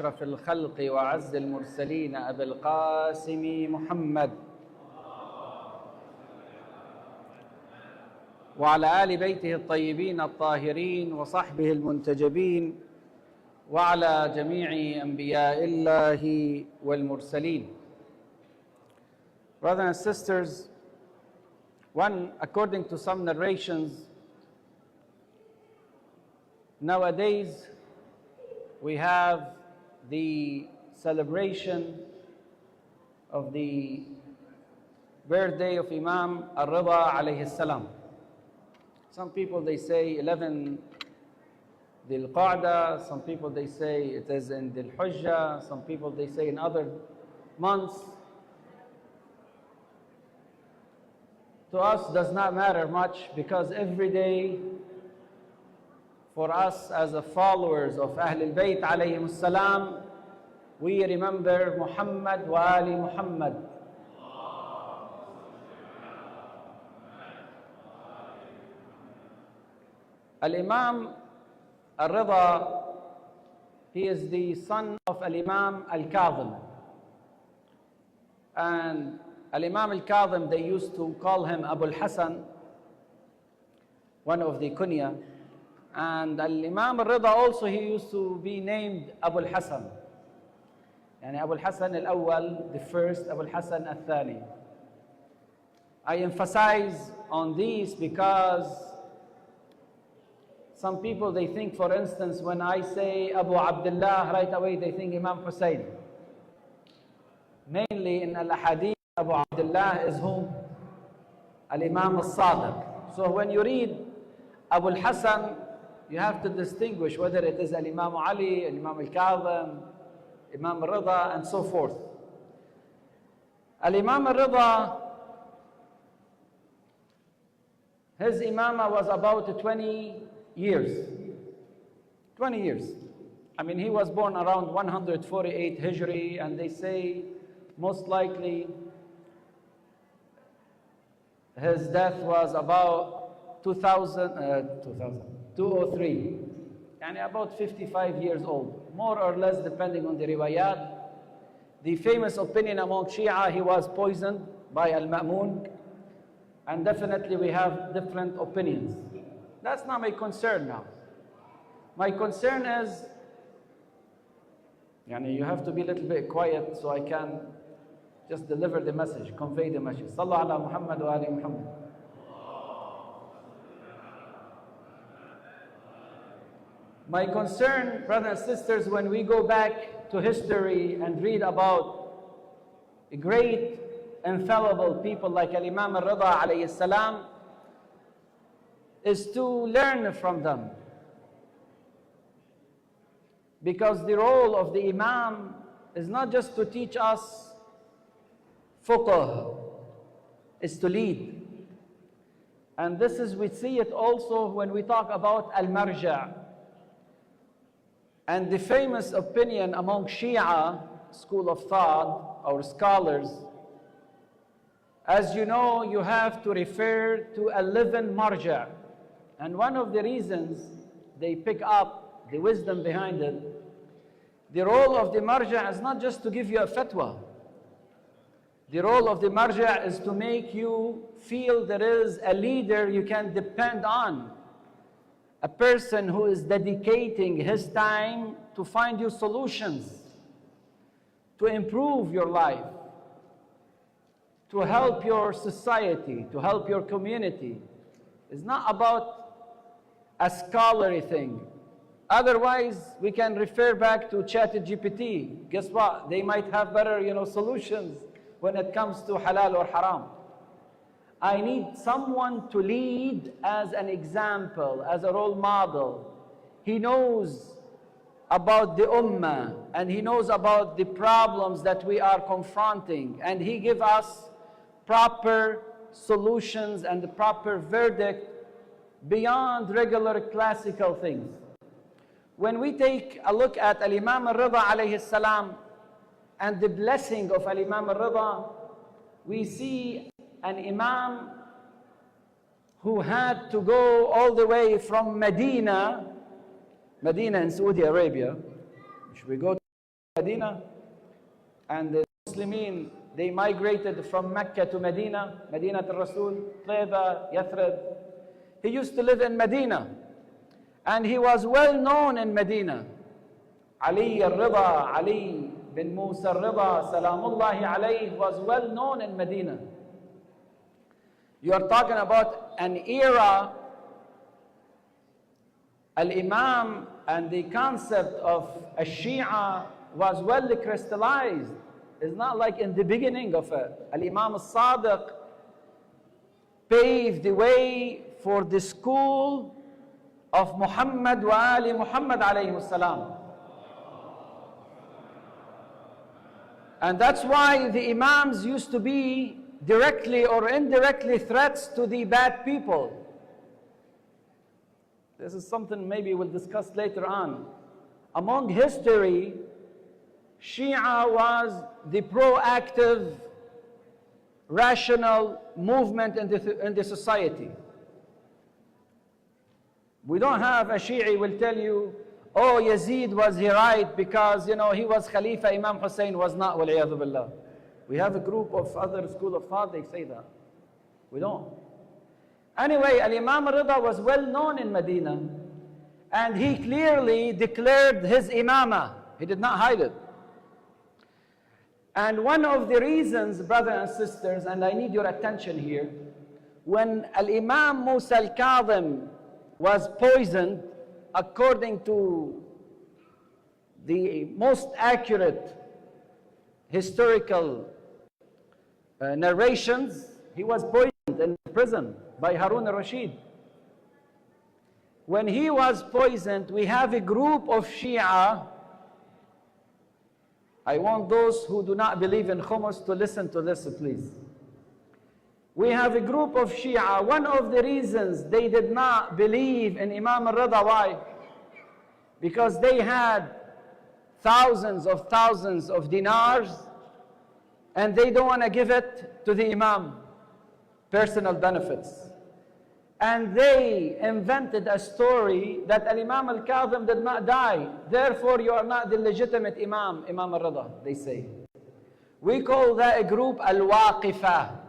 أشرف الخلق وعز المرسلين أبي القاسم محمد وعلى آل بيته الطيبين الطاهرين وصحبه المنتجبين وعلى جميع أنبياء الله والمرسلين. Brothers and sisters, according to some narrations, nowadays we have the celebration of the birthday of Imam Ridha alayhi salam. Some people they say 11 Dhul Qa'dah, some people they say it is in Dhul Hijjah, some people they say in other months. To us does not matter much, because every day for us as the followers of Ahl Al Bayt alayhim salam, we remember Muhammad wa Ali Muhammad. Al-Imam Ridha, he is the son of Al-Imam Al-Kadhim. And Al-Imam Al-Kadhim, they used to call him Abu Al-Hasan, one of the kunya. And Al-Imam Ridha also, he used to be named Abu Al-Hasan. Yani Abu Al-Hasan Al-Awwal, the first, Abu Al-Hasan Al-Thani. I emphasize on these because some people, they think, for instance, when I say Abu Abdullah, right away they think Imam Hussein. Mainly in Al-Hadith, Abu Abdullah is whom? Al-Imam Al-Sadiq. So when you read Abu Al-Hasan, you have to distinguish whether it is Al-Imam Ali, Al-Imam Al-Kadhim, Imam Ridha, and so forth. Al-Imam Ridha, his imamah was about 20 years. 20 years. I mean, he was born around 148 Hijri, and they say most likely his death was about 203. And about 55 years old, more or less, depending on the riwayat. The famous opinion among Shia, he was poisoned by Al-Ma'mun, and definitely we have different opinions. That's not my concern now. My concern is, you have to be a little bit quiet so I can just deliver the message, convey the message. Sallu ala Muhammad wa ali Muhammad. My concern, brothers and sisters, when we go back to history and read about great, infallible people like Al-Imam Ridha alayhi salam, is to learn from them. Because the role of the Imam is not just to teach us fiqh, is to lead. And this is, we see it also when we talk about Al-Marjaa. And the famous opinion among Shia, school of thought, or scholars, as you know, you have to refer to 11 Marjaa. And one of the reasons they pick up the wisdom behind it, the role of the Marjaa is not just to give you a fatwa. The role of the Marjaa is to make you feel there is a leader you can depend on. A person who is dedicating his time to find you solutions, to improve your life, to help your society, to help your community. It's not about a scholarly thing. Otherwise, we can refer back to ChatGPT. Guess what? They might have better, solutions when it comes to halal or haram. I need someone to lead as an example, as a role model. He knows about the ummah, and he knows about the problems that we are confronting, and he gives us proper solutions and the proper verdict beyond regular classical things. When we take a look at Al-Imam Ridha alayhi salam and the blessing of Al-Imam Ridha, we see an Imam who had to go all the way from Medina in Saudi Arabia, which we go Medina, and the Muslimin, they migrated from Mecca to Medina, Medina al-Rasul, Taiba, Yathrib. He used to live in Medina, and he was well known in Medina. Ali al-Ridha, Ali bin Musa al-Ridha, Salamullahi alayhi, was well known in Medina. You are talking about an era, al-Imam and the concept of a Shia was well crystallized. It's not like in the beginning of it. Al-Imam al-Sadiq paved the way for the school of Muhammad wa Ali Muhammad alayhi salam. And that's why the Imams used to be directly or indirectly threats to the bad people. This is something maybe we'll discuss later on. Among history, Shia was the proactive, rational movement in the society. We don't have a Shi'i will tell you, oh, Yazid was he right because, you know, he was Khalifa, Imam Hussein was not, wal-iyadhu billah. We have a group of other school of thought, they say that. We don't. Anyway, Al-Imam Ridha was well known in Medina, and he clearly declared his imamah. He did not hide it. And one of the reasons, brothers and sisters, and I need your attention here, when Al-Imam Musa al-Kadhim was poisoned, according to the most accurate historical narrations, he was poisoned in prison by Harun al-Rashid. When he was poisoned, we have a group of Shia. I want those who do not believe in Khumus to listen to this, please. We have a group of Shia. One of the reasons they did not believe in Imam al-Ridha, why? Because they had thousands of dinars, and they don't want to give it to the Imam, personal benefits. And they invented a story that Al-Imam al-Kadhim did not die. Therefore, you are not the legitimate Imam, Imam al-Ridha, they say. We call that a group al-Waqifah,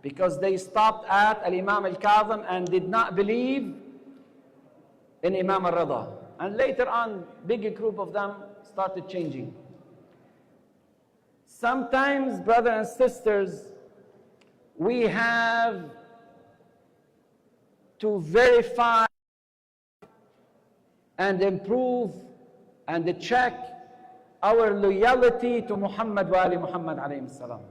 because they stopped at Al-Imam al-Kadhim and did not believe in Imam al-Ridha. And later on, big group of them started changing. Sometimes, brothers and sisters, we have to verify and improve and check our loyalty to Muhammad wa Ali Muhammad alayhi salam.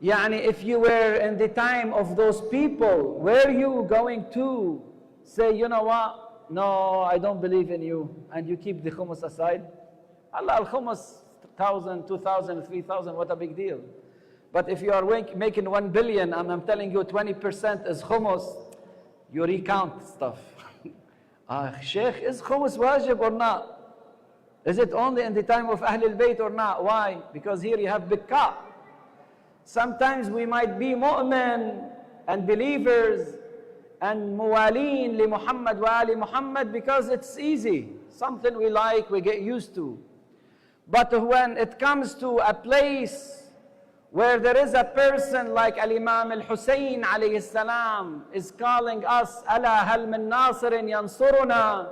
Yani, if you were in the time of those people, were you going to say, you know what, no, I don't believe in you, and you keep the Khumus aside? Allah, al-Khumus, 1,000, 2,000, 3,000, what a big deal. But if you are making 1 billion and I'm telling you 20% is Khumus, you recount stuff. Sheikh, is Khumus wajib or not? Is it only in the time of Ahl Al Bayt or not? Why? Because here you have big cup. Sometimes we might be mu'min and believers and muwaleen li Muhammad wa Ali Muhammad because it's easy. Something we like, we get used to. But when it comes to a place where there is a person like Al-Imam al-Hussein alayhi salam is calling us, Ala hal min nasirin yansuruna,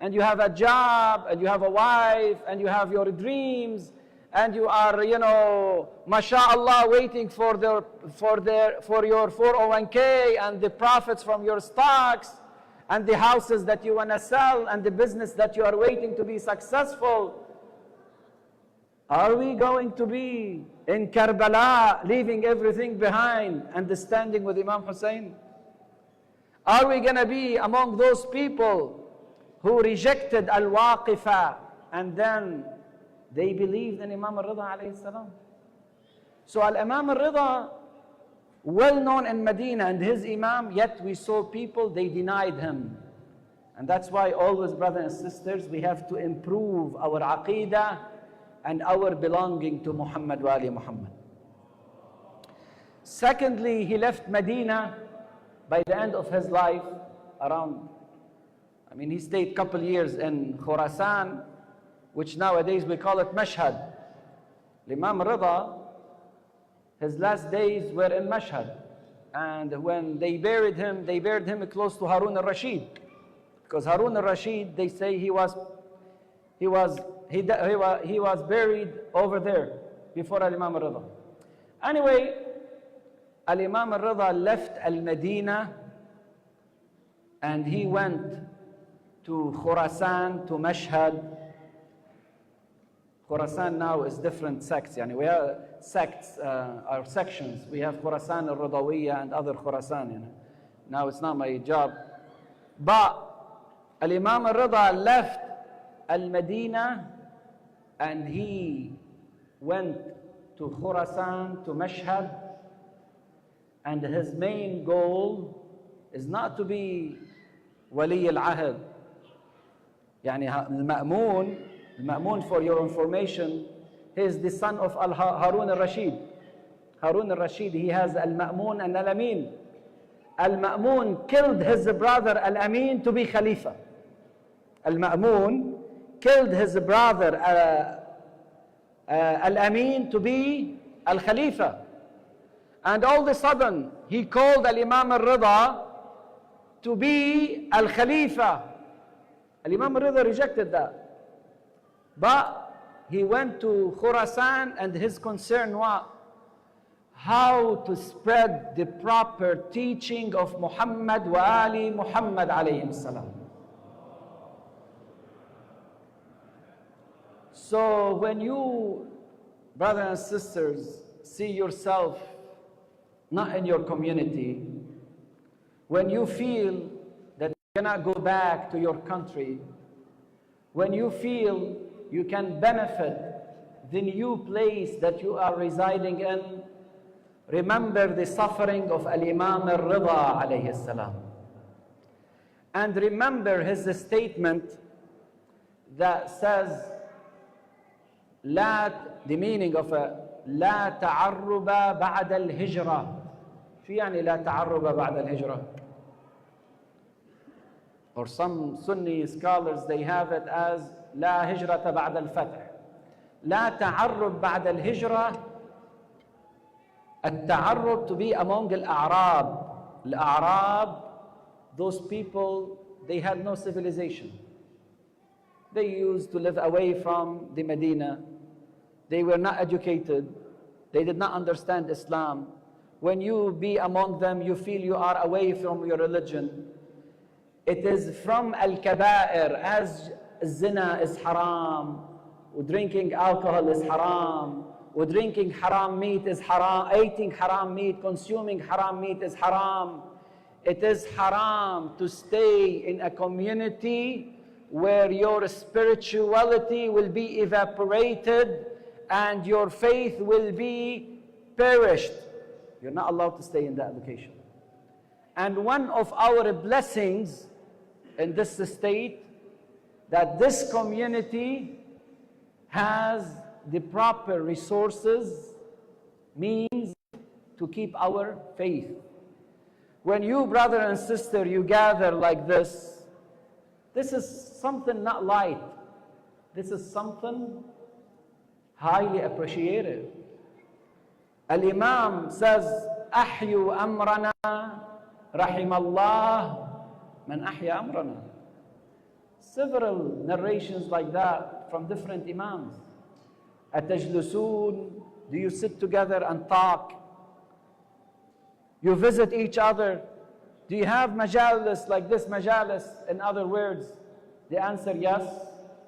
and you have a job, and you have a wife, and you have your dreams, and you are, you know, mashallah, waiting for your 401k and the profits from your stocks, and the houses that you want to sell, and the business that you are waiting to be successful. Are we going to be in Karbala, leaving everything behind and standing with Imam Hussein? Are we going to be among those people who rejected al-Waqifah and then they believed in Imam Ridha alayhi salam? So Al-Imam Ridha, well known in Medina and his Imam, yet we saw people, they denied him. And that's why always, brothers and sisters, we have to improve our aqeedah and our belonging to Muhammad wa Ali Muhammad. Secondly, he left Medina by the end of his life around, he stayed a couple years in Khurasan, which nowadays we call it Mashhad. Imam Ridha, his last days were in Mashhad. And when they buried him close to Harun al-Rashid. Because Harun al-Rashid, they say he was buried over there before Imam Ridha. Anyway, Imam Ridha left Al-Medina and he went to Khurasan, to Mashhad. Khurasan now is different sects. We have sects, or sections. We have Khurasan al-Ridawiyya and other Khurasan. Now it's not my job. But Imam Ridha left Al-Medina and he went to Khurasan, to Mashhad. And his main goal is not to be Wali al-Ahd. Al-Ma'mun, for your information, he is the son of Harun al-Rashid. Harun al-Rashid, he has Al-Ma'mun and Al-Amin. Al-Ma'mun killed his brother Al-Amin to be Khalifa. Al-Ma'mun killed his brother Al-Amin to be Al-Khalifa. And all of a sudden, he called Al-Imam Al-Ridha to be Al-Khalifa. Al-Imam Ridha rejected that. But he went to Khurasan and his concern was how to spread the proper teaching of Muhammad wa Ali Muhammad alayhim salam. So when you, brothers and sisters, see yourself not in your community, when you feel that you cannot go back to your country, when you feel you can benefit the new place that you are residing in, remember the suffering of Al-Imam Ridha alayhi salam. And remember his statement that says, the meaning of لا تعرب بعد الهجرة. شو يعني لا تعرب بعد الهجرة? Or some Sunni scholars, they have it as لا هجرة بعد الفتح. لا تعرب بعد الهجرة. التعرب, to be among الأعراب. الأعراب, those people, they had no civilization. They used to live away from the Medina. They were not educated. They did not understand Islam. When you be among them, you feel you are away from your religion. It is from al-kaba'ir, as zina is haram, drinking alcohol is haram, drinking haram meat is haram, eating haram meat, consuming haram meat is haram. It is haram to stay in a community where your spirituality will be evaporated and your faith will be perished. You're not allowed to stay in that location. And one of our blessings in this state, that this community has the proper resources, means to keep our faith. When you, brother and sister, you gather like this is something not light. This is something highly appreciated. Al-Imam says, أحيوا أمرنا رحم الله من أحيا أمرنا. Several narrations like that from different Imams. أتجلسون, do you sit together and talk? You visit each other. Do you have majalis like this majalis? In other words, the answer yes.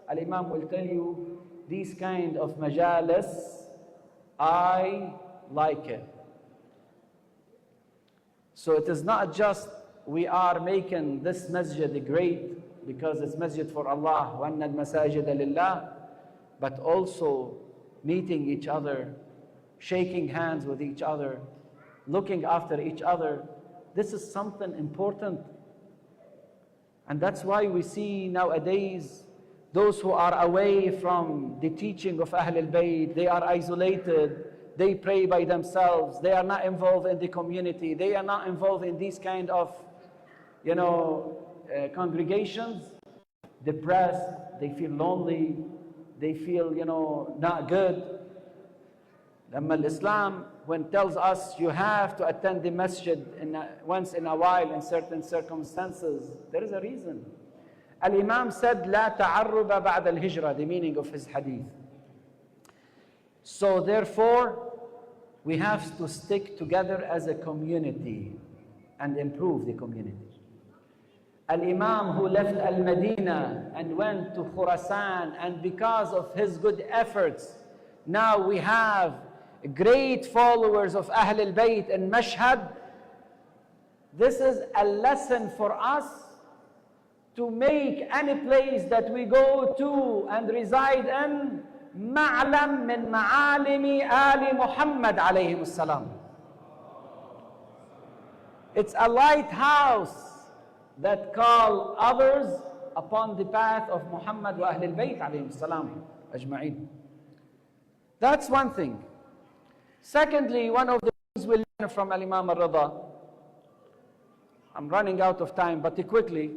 Al-Imam will tell you, these kind of majalis, I like it. So it is not just we are making this masjid great because it's masjid for Allah, وَأَنَّ الْمَسَاجِدَ لِلَّهِ, but also meeting each other, shaking hands with each other, looking after each other. This is something important. And that's why we see nowadays those who are away from the teaching of Ahl Al Bayt, they are isolated, they pray by themselves, they are not involved in the community, they are not involved in these kind of, congregations, depressed, they feel lonely, they feel, not good. Islam, when tells us you have to attend the masjid once in a while in certain circumstances, there is a reason. Al-Imam said, لا تعرب بعد الهجرة, the meaning of his hadith. So therefore, we have to stick together as a community and improve the community. Al-Imam who left Al-Madinah and went to Khurasan, and because of his good efforts, now we have great followers of Ahl Al Bayt in Mashhad. This is a lesson for us to make any place that we go to and reside in معلم من معالم آل محمد عليهم السلام. It's a lighthouse that call others upon the path of Muhammad wa Ahl Al Bayt عليهم السلام أجمعين. That's one thing. Secondly, one of the things we learn from Imam Ridha, I'm running out of time, but quickly,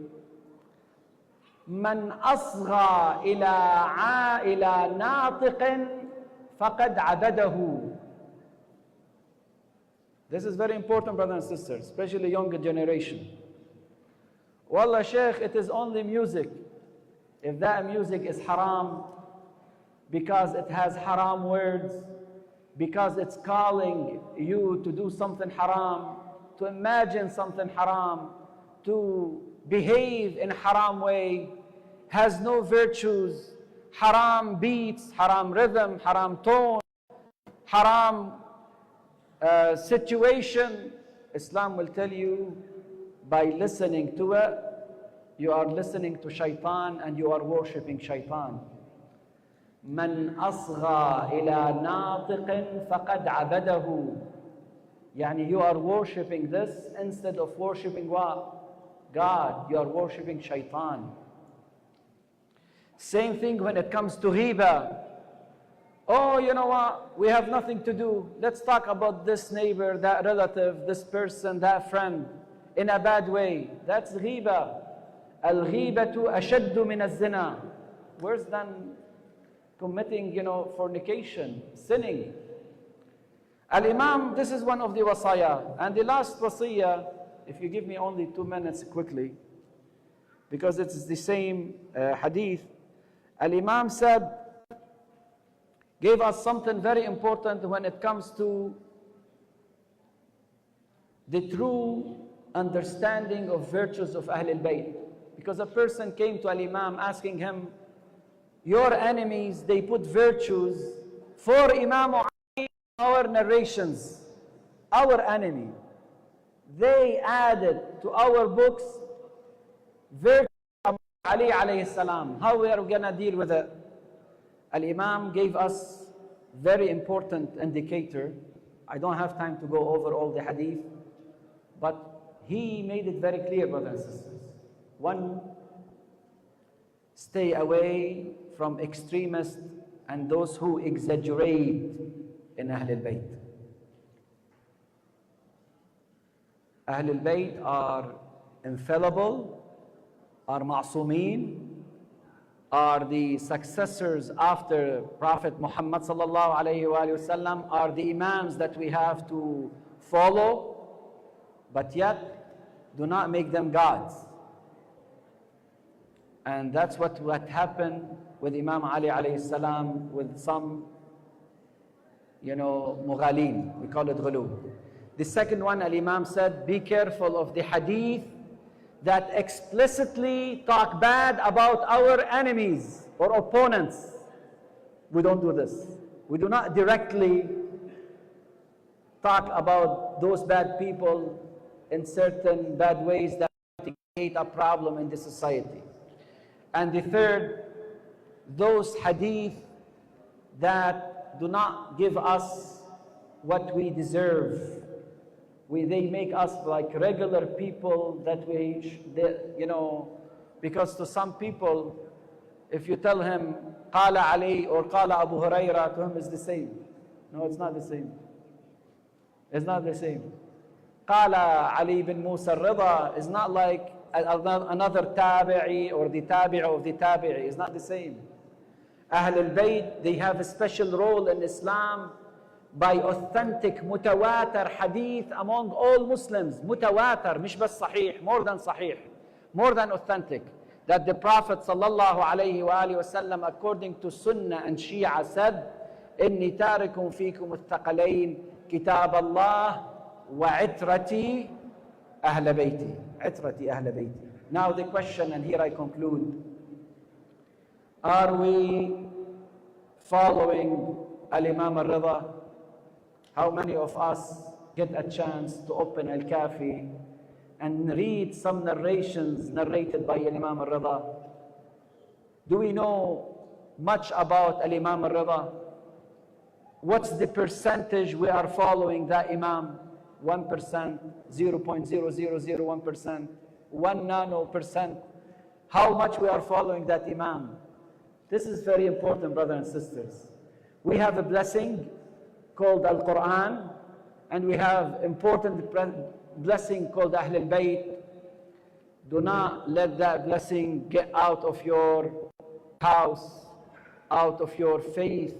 من أصغى إلى ناطق فقد عبده. This is very important, brothers and sisters, especially younger generation. Wallah, Sheikh, it is only music. If that music is haram, because it has haram words, because it's calling you to do something haram, to imagine something haram, to behave in a haram way, has no virtues, haram beats, haram rhythm, haram tone, haram situation, Islam will tell you, by listening to it, you are listening to shaitan and you are worshipping shaitan. من أصغى إلى ناطق فقد عبده. يعني you are worshipping this instead of worshipping what? God. You are worshipping shaitan. Same thing when it comes to ghiba. Oh, you know what? We have nothing to do. Let's talk about this neighbor, that relative, this person, that friend in a bad way. That's ghiba. Al-ghibatu ashaddu min az-zina. Worse than committing, fornication, sinning. Al-Imam, this is one of the wasaya. And the last wasiyah, if you give me only 2 minutes quickly, because it's the same hadith. Al-Imam said, gave us something very important when it comes to the true understanding of virtues of Ahl Al Bayt. Because a person came to Al-Imam asking him, your enemies, they put virtues for Imam Ali, our narrations, our enemy. They added to our books virtues of Ali alayhi salam. How we are going to deal with it? Al-Imam gave us very important indicator. I don't have time to go over all the hadith, but he made it very clear, brothers and sisters. One, stay away from extremists and those who exaggerate in Ahl Al Bayt. Ahl Al Bayt are infallible, are ma'soomeen, are the successors after Prophet Muhammad sallallahu alayhi wa sallam, are the imams that we have to follow, but yet do not make them gods. And that's what happened with Imam Ali alayhi salam, with some, mughalin, we call it ghulu. The second one, Al-Imam said, be careful of the hadith that explicitly talk bad about our enemies or opponents. We don't do this. We do not directly talk about those bad people in certain bad ways that create a problem in the society. And the third, those hadith that do not give us what we deserve. They make us like regular people that because to some people, if you tell him, Qala Ali or Qala Abu Huraira, to him is the same. No, it's not the same. It's not the same. Qala Ali bin Musa al-Ridha is not like another tabi'i or the tabi'i of the tabi'i. It's not the same. Ahl Al Bayt, they have a special role in Islam by authentic mutawatir hadith among all Muslims. Mutawatir, مش بس صحيح, more than صحيح, more than authentic. That the Prophet sallallahu alayhi wa alihi wasallam, according to Sunnah and Shia, said, إني تارك فيكم الثقلين كتاب الله وعترتي أهل بيتي. عترتي أهل بيتي. Now the question, and here I conclude. Are we following Al-Imam Ridha? How many of us get a chance to open Al-Kafi and read some narrations narrated by Imam Ridha? Do we know much about Imam Ridha? What's the percentage we are following that Imam? 1%, 0.0001%, 1 nano%. How much we are following that Imam? This is very important, brothers and sisters. We have a blessing called Al-Quran, and we have important blessing called Ahl Al Bayt. Do not let that blessing get out of your house, out of your faith,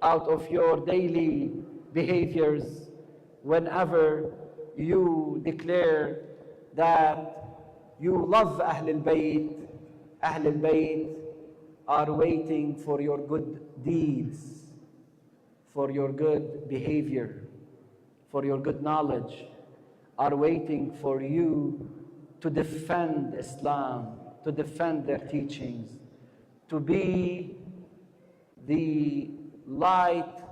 out of your daily behaviors. Whenever you declare that you love Ahl Al Bayt, Ahl Al Bayt are waiting for your good deeds, for your good behavior, for your good knowledge, are waiting for you to defend Islam, to defend their teachings, to be the light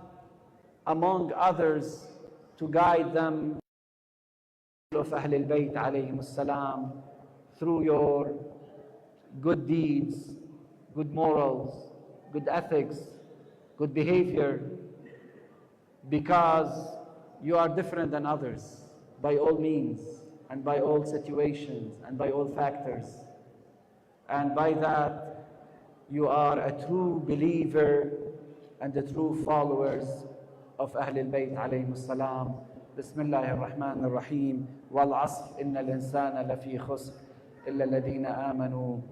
among others, to guide them of Ahl Al Bayt alayhim as-salam through your good deeds, good morals, good ethics, good behavior, because you are different than others by all means and by all situations and by all factors. And by that, you are a true believer and the true followers of Ahl Al Bayt alayhim as-salam. Bismillahir Rahmanir Rahim. Wal 'asr innal insana lafi khusr illa alladhina amanu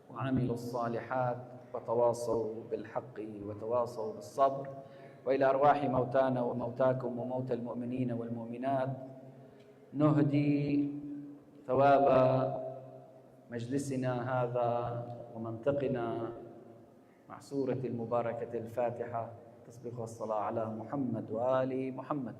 وعملوا الصالحات وتواصوا بالحق وتواصوا بالصبر وإلى أرواح موتانا وموتاكم وموتى المؤمنين والمؤمنات نهدي ثواب مجلسنا هذا ومنطقنا مع سورة المباركة الفاتحة تسبق الصلاة على محمد وآل محمد.